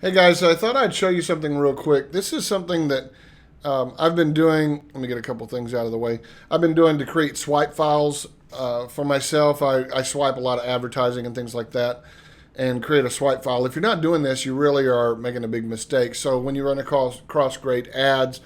Hey guys, so I thought I'd show you something real quick. This is something that I've been doing. Let me get a couple things out of the way. I've been doing to create swipe files for myself. I swipe a lot of advertising and things like that and create a swipe file. If you're not doing this, you really are making a big mistake. So when you run across great ads,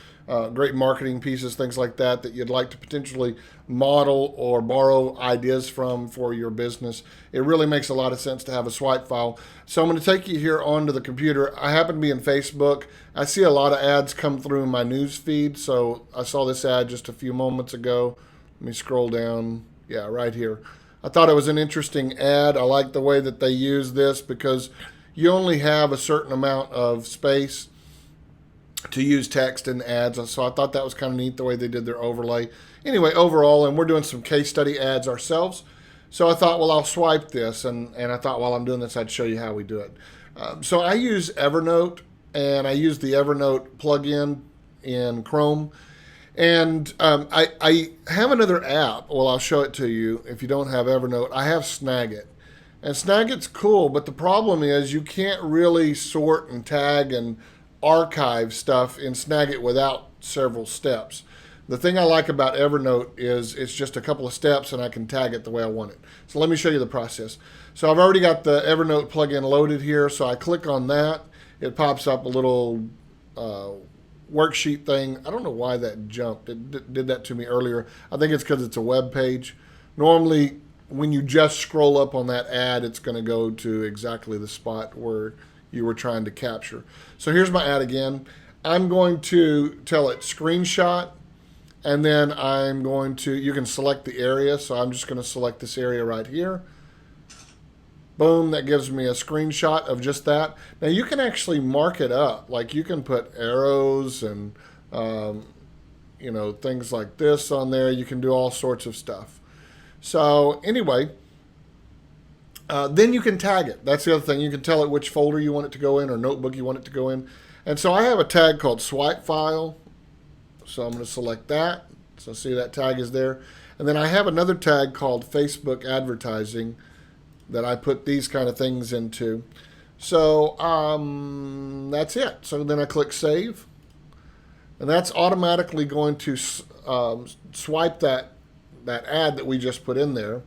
great marketing pieces, things like that, that you'd like to potentially model or borrow ideas from for your business, it really makes a lot of sense to have a swipe file. So I'm going to take you here onto the computer. I happen to be in Facebook. I see a lot of ads come through my news feed. So I saw this ad just a few moments ago. Let me scroll down. Yeah, right here. I thought it was an interesting ad. I like the way that they use this because you only have a certain amount of space to use text in ads. So I thought that was kind of neat the way they did their overlay. Anyway, overall, and we're doing some case study ads ourselves. So I thought, well, I'll swipe this. And I thought while I'm doing this, I'd show you how we do it. So I use Evernote, and I use the Evernote plugin in Chrome. And I have another app. Well, I'll show it to you. If you don't have Evernote, I have Snagit. And Snagit's cool, but the problem is you can't really sort and tag and archive stuff in Snagit without several steps. The thing I like about Evernote is it's just a couple of steps and I can tag it the way I want it. So let me show you the process. So I've already got the Evernote plugin loaded here. So I click on that. It pops up a little worksheet thing. I don't know why that jumped. It did that to me earlier. I think it's because it's a web page. Normally, when you just scroll up on that ad, it's going to go to exactly the spot where you were trying to capture. So here's my ad again. I'm going to tell it screenshot, and then I'm going to, you can select the area. So I'm just going to select this area right here. Boom, that gives me a screenshot of just that. Now you can actually mark it up. Like you can put arrows and things like this on there. You can do all sorts of stuff. So anyway, then you can tag it. That's the other thing. You can tell it which folder you want it to go in or notebook you want it to go in. And so I have a tag called swipe file. So I'm going to select that. So see that tag is there. And then I have another tag called Facebook advertising that I put these kind of things into. So that's it. So then I click save. And that's automatically going to swipe that ad that we just put in there.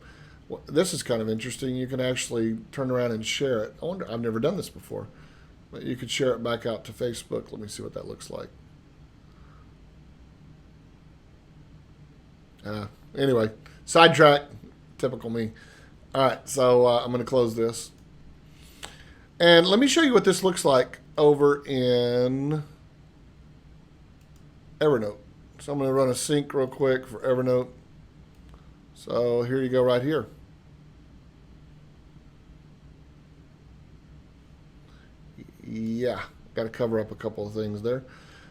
This is kind of interesting. You can actually turn around and share it. I wonder, I've never done this before. But you could share it back out to Facebook. Let me see what that looks like. Anyway, sidetrack. Typical me. All right, so I'm going to close this. And let me show you what this looks like over in Evernote. So I'm going to run a sync real quick for Evernote. So here you go right here. Yeah, got to cover up a couple of things there.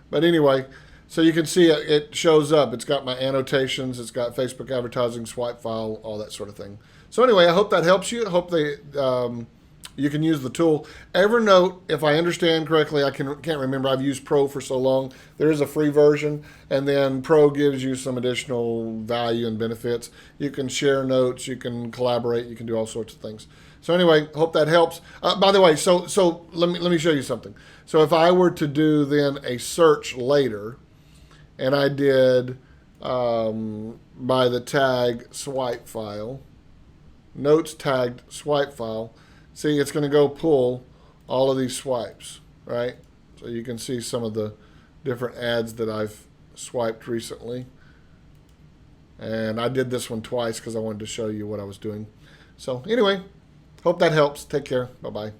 But anyway, so you can see it shows up. It's got my annotations. It's got Facebook advertising, swipe file, all that sort of thing. So anyway, I hope that helps you. I hope you can use the tool. Evernote, if I understand correctly, I can't remember. I've used Pro for so long. There is a free version, and then Pro gives you some additional value and benefits. You can share notes. You can collaborate. You can do all sorts of things. So anyway, hope that helps. By the way, so let me show you something. So if I were to do then a search later, and I did by the tag swipe file, notes tagged swipe file, see it's going to go pull all of these swipes, right? So you can see some of the different ads that I've swiped recently. And I did this one twice because I wanted to show you what I was doing. So anyway, hope that helps. Take care. Bye-bye.